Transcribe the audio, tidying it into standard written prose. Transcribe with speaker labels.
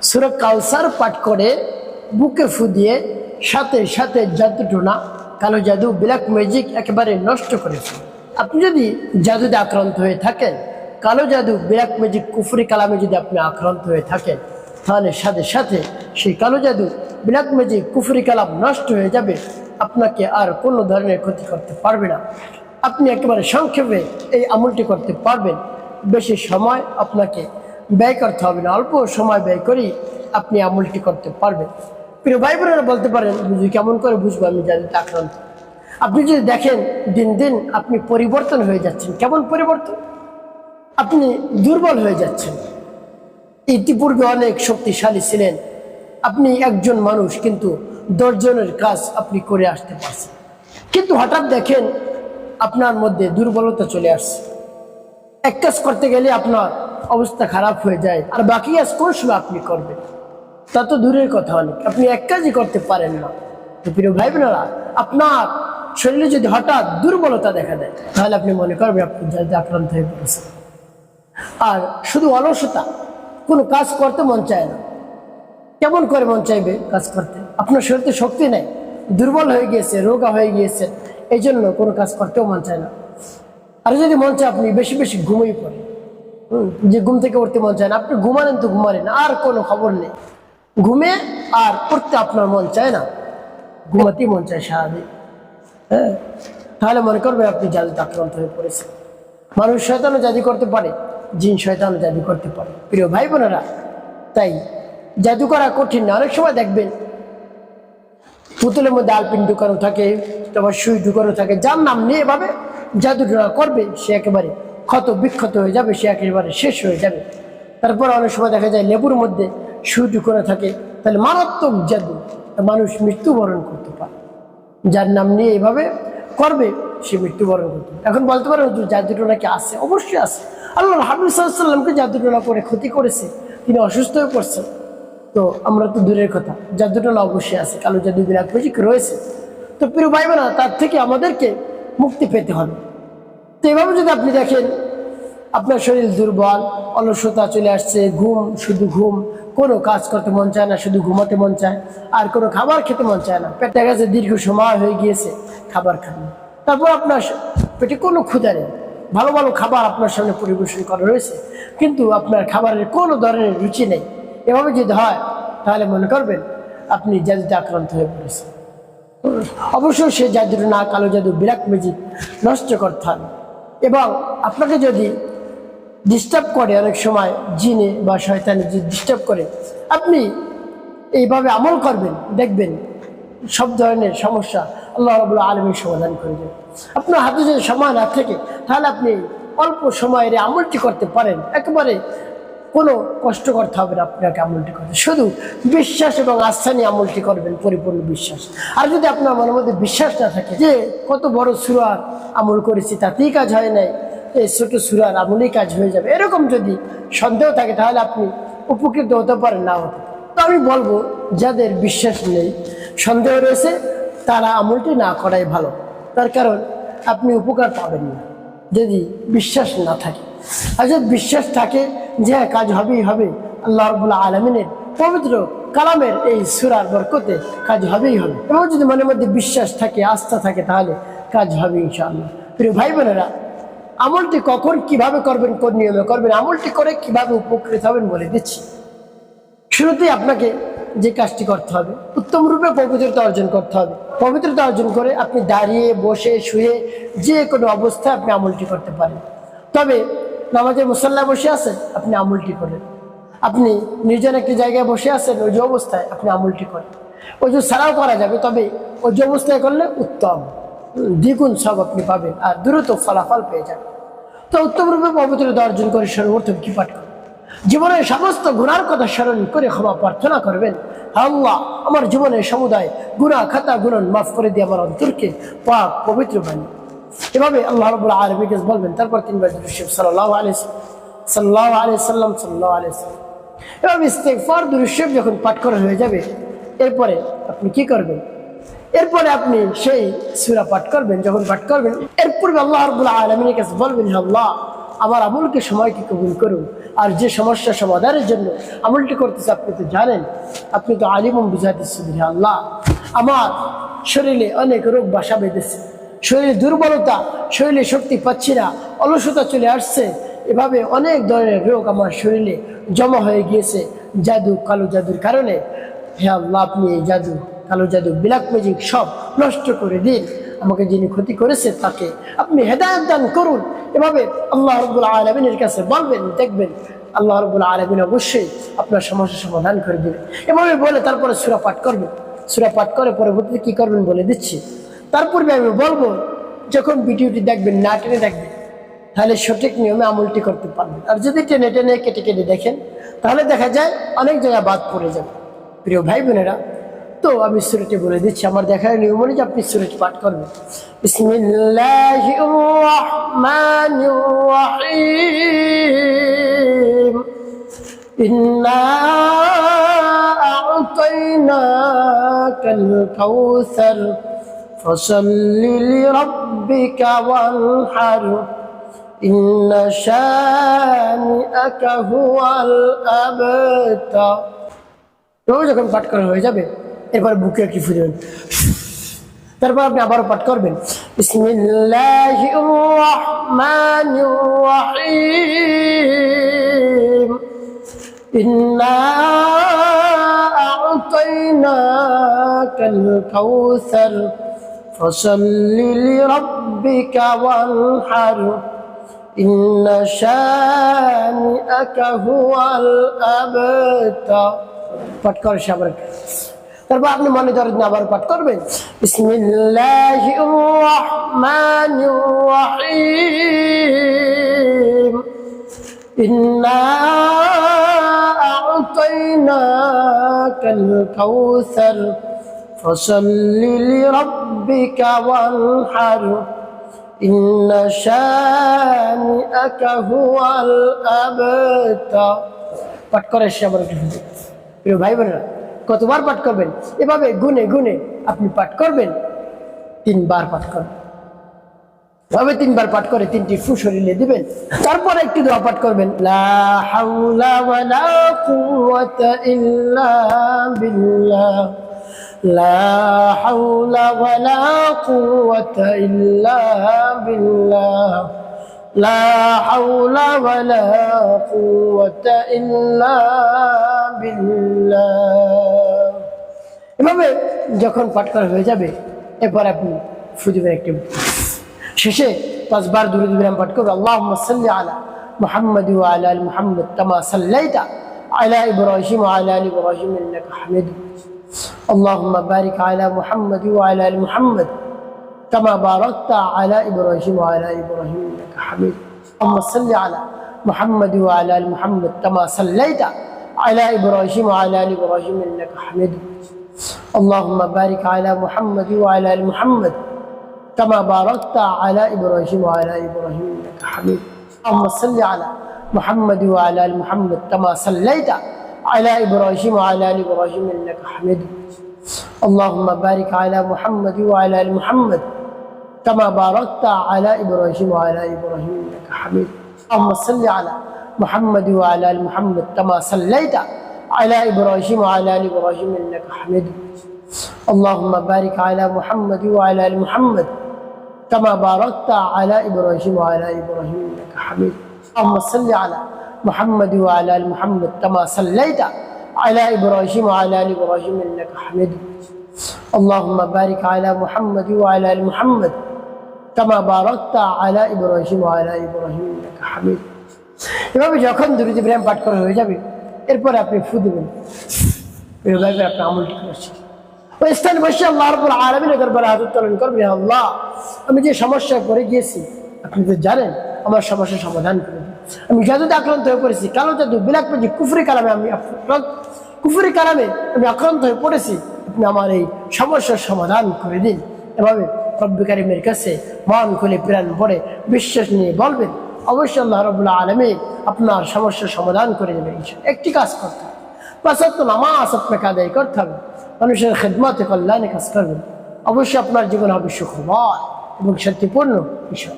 Speaker 1: সূরা কাউসার পাঠ করে বুকে ফু দিয়ে সাথে সাথে জাদুটোনা, কালো জাদু, ব্ল্যাক ম্যাজিক একেবারে নষ্ট করে ফেলে। আপনি যদি জাদুতে আক্রান্ত হয়ে থাকেন, কালো জাদু, ব্ল্যাক ম্যাজিক, কুফরি কালামে যদি আপনি আক্রান্ত হয়ে থাকেন, তাহলে সাথে সাথে সেই কালো জাদু, ব্ল্যাক ম্যাজিক, কুফরি কালাম নষ্ট হয়ে যাবে। আপনাকে আর কোনো ধরনের ক্ষতি করতে পারবে না। আপনি একেবারে সংক্ষেপে এই আমলটি করতে পারবেন। বেশি সময় আপনাকে ব্যয় করতে হবে না, অল্প সময় ব্যয় করেই আপনি আমলটি করতে পারবেন। প্রিয় ভাই বোনেরা বলতে পারেন, বুঝি কেমন করে বুঝবো আমি জাদুতে আক্রান্ত? আপনি যদি দেখেন দিন দিন আপনি পরিবর্তন হয়ে যাচ্ছেন। কেমন পরিবর্তন? আপনি দুর্বল হয়ে যাচ্ছেন। ইতিপূর্বে অনেক শক্তিশালী ছিলেন আপনি, একজন মানুষ, কিন্তু 10 জনের কাজ আপনি করে আসতে পারছেন। কিন্তু হঠাৎ দেখেন আপনার মধ্যে দুর্বলতা চলে আসছে। এক কাজ করতে গেলে আপনার অবস্থা খারাপ হয়ে যায়, আর বাকি কাজ কোন সময় আপনি করবেন তা তো দূরের কথা, অনেক আপনি এক কাজই করতে পারেন না। তো প্রিয় ভাই বোনেরা, আপনার শরীরে যদি হঠাৎ দুর্বলতা দেখা দেয়, তাহলে আপনি মনে করবেন আপনি জাদুতে আক্রান্ত হয়ে পড়েছেন। আর শুধু অলসতা, কোনো কাজ করতে মন চায় না। কেমন করে মন চাইবে কাজ করতে? আপনার শরীরে শক্তি নেই, দুর্বল হয়ে গিয়েছে, রোগা হয়ে গিয়েছে, এই জন্য কোনো কাজ করতেও মন চায় না। আর যদি মন চায় আপনি বেশি বেশি ঘুমিয়ে পড়েন, যে ঘুম থেকে উঠতে মন চায় না, আপনি ঘুমালেন তো ঘুমালেন, আর কোনো খবর নেই। ঘুমে আর পড়তে আপনার মন চায় না, ঘুমাতেই মন চায় সারাদিন। হ্যাঁ, তাহলে মনে করবেন আপনি জাদুতে আক্রান্ত হয়ে পড়েছেন। মানুষ শয়তানও জাদু করতে পারে, জিন শয়তানও জাদু করতে পারে। প্রিয় ভাই বোনেরা, তাই জাদু করা কঠিন না। অনেক সময় দেখবেন পুতুলের মধ্যে আলপিন ঢুকানো থাকে, তারপর সুই ঢুকানো থাকে, যার নাম নিয়ে এভাবে জাদু করবে সে একেবারে ক্ষত বিক্ষত হয়ে যাবে, সে একেবারে শেষ হয়ে যাবে। তারপর অনেক সময় দেখা যায় লেবুর মধ্যে সুই ঢুকানো থাকে, তাহলে মারাত্মক জাদু, মানুষ মৃত্যুবরণ করতে পারে। যার নাম নিয়ে এইভাবে করবে সে মৃত্যুবরণ করতে পারে। এখন বলতে পারেন জাদুটা নাকি আছে? অবশ্যই আছে। আল্লাহ হাবিব সাল্লাল্লাহু আলাইহি ওয়াসাল্লামকে জাদুটোনা করে ক্ষতি করেছে, তিনি অসুস্থ হয়ে পড়ছেন। তো আমরা তো দূরের কথা, জাদুটোনা অবশ্যই আছে, কালো জাদু, ব্ল্যাক ম্যাজিক রয়েছে। তো প্রিয় ভাই বোনেরা, তার থেকে আমাদেরকে মুক্তি পেতে হবে। তো এভাবে যদি আপনি দেখেন আপনার শরীর দুর্বল, অলসতা চলে আসছে, ঘুম, শুধু ঘুম, কোনো কাজ করতে মন চায় না, শুধু ঘুমাতে মন চায়, আর কোনো খাবার খেতে মন চায় না, পেটে গেছে, দীর্ঘ সময় হয়ে গিয়েছে খাবার খান, তারপর আপনার পেটে কোনো ক্ষুধা নেই, ভালো ভালো খাবার আপনার সামনে পরিবেশন করা রয়েছে, কিন্তু আপনার খাবারের কোনো ধরনের রুচি নেই, এভাবে যদি হয় তাহলে মনে করবেন আপনি জাদুতে আক্রান্ত হয়ে পড়েছেন। অবশ্যই সে জাদুটা না, কালো জাদু, ব্ল্যাক ম্যাজিক নষ্ট করতে হবে। এবং আপনাকে যদি ডিস্টার্ব করে, অনেক সময় জিনে বা শয়তানে যদি ডিস্টার্ব করে, আপনি এইভাবে আমল করবেন, দেখবেন সব ধরনের সমস্যা আল্লাহ রাব্বুল আলামিন সমাধান করে দেবেন। আপনার হাতে যদি সময় না থাকে, তাহলে আপনি অল্প সময়ের আমলটি করতে পারেন, একেবারে কোনো কষ্ট করতে হবে না আপনাকে আমলটি করতে, শুধু বিশ্বাস এবং আস্থা নিয়ে আমলটি করবেন, পরিপূর্ণ বিশ্বাস। আর যদি আপনার মনের মধ্যে বিশ্বাস না থাকে যে কত বড় সূরার আমল করেছি তাতেই কাজ হয় নাই, এই ছোট সূরার আমলেই কাজ হয়ে যাবে, এরকম যদি সন্দেহ থাকে, তাহলে আপনি উপকৃত হতে পারেন, না হতে পারেন। তো আমি বলবো, যাদের বিশ্বাস নেই, সন্দেহ রয়েছে, তারা আমলটি না করাই ভালো। তার কারণ আপনি উপকার পাবেন না যদি বিশ্বাস না থাকে। আর যদি বিশ্বাস থাকে যে হ্যাঁ কাজ হবেই হবে, আল্লাহ রাব্বুল আলামিনের পবিত্র কালামের এই সূরার বরকতে কাজ হবেই হবে, এবং যদি মনের মধ্যে বিশ্বাস থাকে, আস্থা থাকে, তাহলে কাজ হবে ইনশাআল্লাহ। প্রিয় ভাই বোনেরা, আমলটি কখন কিভাবে করবেন, কোন নিয়মে করবেন, আমলটি করে কিভাবে উপকৃত হবেন বলে দিচ্ছি। শুরুতেই আপনাকে যে কাজটি করতে হবে, উত্তম রূপে পবিত্রতা অর্জন করতে হবে। পবিত্রতা অর্জন করে আপনি দাঁড়িয়ে, বসে, শুয়ে, যে কোনো অবস্থায় আপনি আমলটি করতে পারেন। তবে নামাজের মুসাল্লায় বসে আছেন, আপনি আমলটি করেন। আপনি নির্জন একটি জায়গায় বসে আছেন, ওই যে অবস্থায় আপনি আমলটি করেন। ওজু ছাড়াও করা যাবে, তবে ওই যে অবস্থায় করলে উত্তম, দ্বিগুণ সব আপনি পাবেন আর দ্রুত ফলাফল পেয়ে যাবেন। তো উত্তম রূপে পবিত্রতা অর্জন করে সর্বপ্রথম কি পাঠ করবেন? জীবনের সমস্ত গুনার কথা স্মরণ করে ক্ষমা প্রার্থনা করবেন, আল্লাহ আমার জীবনের সমুদায় গুনাহ খাতা গুনাহ মাফ করে দিয়ে আমার অন্তরকে পাক পবিত্র বানিয়ে। এভাবে আল্লাহ রাব্বুল আলামিনকে বলবেন। তারপর তিনবার দুরূদ শরীফ সাল্লাল্লাহু আলাইহি সাল্লাম। এভাবে ইস্তিগফার, দুরূদ শরীফ যখন পাঠ করা হয়ে যাবে, এরপরে আপনি কি করবেন? এরপরে আপনি সেই সূরা পাঠ করবেন। যখন পাঠ করবেন, এর পূর্বে আল্লাহ রাব্বুল আলামিনের কাছে বলবেন, আল্লাহ আমার আমলকে সময়কে কবুল করুন, আর যে সমস্যা সমাধানের জন্য আমলটি করতেছে আপনি তো জানেন, আপনি তো আলিমুম বিজাতিস সুদূর। আল্লাহ, আমার শরীরে অনেক রোগ বাসা বেঁধেছে, শরীরে দুর্বলতা, শরীরে শক্তি পাচ্ছি না, অলসতা চলে আসছে, এভাবে অনেক ধরনের রোগ আমার শরীরে জমা হয়ে গিয়েছে জাদু, কালো জাদুর কারণে। হে আল্লাহ, আপনি এই জাদু, কালো জাদু, ব্ল্যাক ম্যাজিক সব নষ্ট করে দিন। আমাকে যিনি ক্ষতি করেছে তাকে আপনি হেদায়েত দান করুন। এভাবে আল্লাহ রাব্বুল আলামিনের কাছে বলবেন, দেখবেন আল্লাহ রাব্বুল আলামিন অবশ্যই আপনার সমস্যার সমাধান করে দেবে। এভাবে বলে তারপরে সূরা পাঠ করবেন। সূরা পাঠ করে পরবর্তীতে কি করবেন বলে দিচ্ছি। তার পূর্বে আমি বলবো, যখন ভিডিওটি দেখবেন না টেনে দেখবেন, তাহলে সঠিক নিয়মে আমলটি করতে পারবেন। আর যদি টেনে টেনে কেটে কেটে দেখেন, তাহলে দেখা যায় অনেক জায়গায় বাদ পড়ে যাবে। প্রিয় ভাই বোনেরা, তো আমি সূরাটি বলে দিচ্ছি, আমার দেখার নিয়ম অনুযায়ী আপনি সূরাটি পাঠ করবেন। বিসমিল্লাহির রাহমানির রাহিম। ইন্না আ'তাইনাকাল কাউসার ফাসাল্লি লিরাব্বিকা ওয়ানহার ইন্না শানিআকা হুয়াল আবতার। যখন পাঠ করা হয়ে যাবে, এরপর বুকে একটি ফু দেবেন। তারপর আপনি আবারও পাঠ করবেন, বিসমিল্লাহির রাহমানির রাহিম। ইন্না আ'তাইনাকাল কাউসার ফাসাল্লি লিরাব্বিকা ওয়ানহার ইন্না শানিআকা হুয়াল আবতার। পাঠ করে আবার, তারপর আপনি মনে ধরেন আবার পাঠ করবেন, বিসমিল্লাহির রাহমানির রাহিম। ইন্না আ'তাইনাকাল কাউসার ফাসাল্লি লিরাব্বিকা ওয়ানহার ইন্না শানিআকা হুয়াল আবতার। পাঠ করে আবার প্রিয় ভাই বোনেরা, কতবার পাঠ করবেন? এভাবে গুনে গুনে আপনি পাঠ করবেন, 3 বার পাঠ করবেন। এভাবে 3 বার পাঠ করে 3টি ফু শরীরে দিবেন। তারপর একটি দোয়া পাঠ করবেন, লা হাওলা ওয়ালা কুওয়াতা ইল্লা বিল্লাহ, লা হাওলা ওয়ালা কুওয়াতা ইল্লা বিল্লাহ, লা হাওলা ওয়ালা কুওয়াতা ইল্লা বিল্লাহ। এভাবে যখন পাঠ করা হয়ে যাবে, এরপর আপনি ফু দিবেন একটি। শেষে 5 বার দুরূদ ইব্রাহিম পাঠ করবেন, আল্লাহুম্মা সাল্লি আলা মুহাম্মাদ ওয়া আলা আলি মুহাম্মাদ কামা সাল্লাইতা আলা ইব্রাহিম ওয়া আলা আলি ইব্রাহিম ইন্নাকা হামিদুম মাজিদ। আল্লাহুম্মা বারিক আলা মুহাম্মাদ ওয়া আলা আলি মুহাম্মাদ কামা বারাকতা আলা ইব্রাহিম ওয়া আলা আলি ইব্রাহিম ইন্নাকা হামিদুম মাজিদ। আল্লাহুম্মা সাল্লি আলা মুহাম্মাদ ওয়া আলা আলি মুহাম্মাদ কামা সাল্লাইতা আলা ইব্রাহিম ওয়া আলা আলি ইব্রাহিম ইন্নাকা হামিদুম মাজিদ। আল্লাহুম্মা বারিক আলা মুহাম্মাদ ওয়া আলা আলি মুহাম্মাদ كما باركت على إبراهيم وعلى آل إبراهيم إنك حميد. اللهم صل على محمد وعلى آل محمد كما صليت على إبراهيم وعلى آل إبراهيم إنك حميد. اللهم بارك على محمد وعلى آل محمد كما باركت على إبراهيم وعلى آل إبراهيم إنك حميد. اللهم صل على محمد وعلى آل محمد كما صليت على إبراهيم وعلى آل إبراهيم إنك حميد. اللهم بارك على محمد وعلى آل محمد كما باركت على إبراهيم وعلى آل إبراهيم إنك حميد. اللهم صل على محمد وعلى آل محمد كما صليت على إبراهيم وعلى آل إبراهيم إنك حميد. اللهم بارك على محمد وعلى آل محمد كما باركت على إبراهيم وعلى آل إبراهيم إنك حميد. এভাবে যখন দুরূদ ইব্রাহিম পাঠ করা হয়ে যাবে, এরপর আপনি ফু দিবেন। এভাবে আপনি আমলটি করছেন। ওই স্থানে বসে আল্লাহ রাব্বুল আলামিনের দরবারে হাত উত্তোলন করবেন, আল্লাহ, আমি যে সমস্যায় পড়ে গিয়েছি আপনি তো জানেন, আমার সমস্যার সমাধান করে দিন। আমি জাদুতে আক্রান্ত হয়ে পড়েছি, কালো জাদু, ব্ল্যাক ম্যাজিক, কুফরি কালামে আমি আক্রান্ত হয়ে পড়েছি, আপনি আমার এই সমস্যার সমাধান করে দিন। এভাবে রব্বুল কারীমের কাছে মন খুলে প্রাণ ভরে বিশ্বাস নিয়ে বলবেন, অবশ্যই আল্লাহ রাব্বুল আলামিন আপনার সমস্যার সমাধান করে দেবেন। একটি কাজ করতে হবে, 5 ওয়াক্ত নামাজ আপনাকে আদায় করতে হবে, মানুষের খেদমতে কল্যাণে কাজ করবেন, অবশ্যই আপনার জীবন হবে সুখময় এবং শান্তিপূর্ণ বিষয়।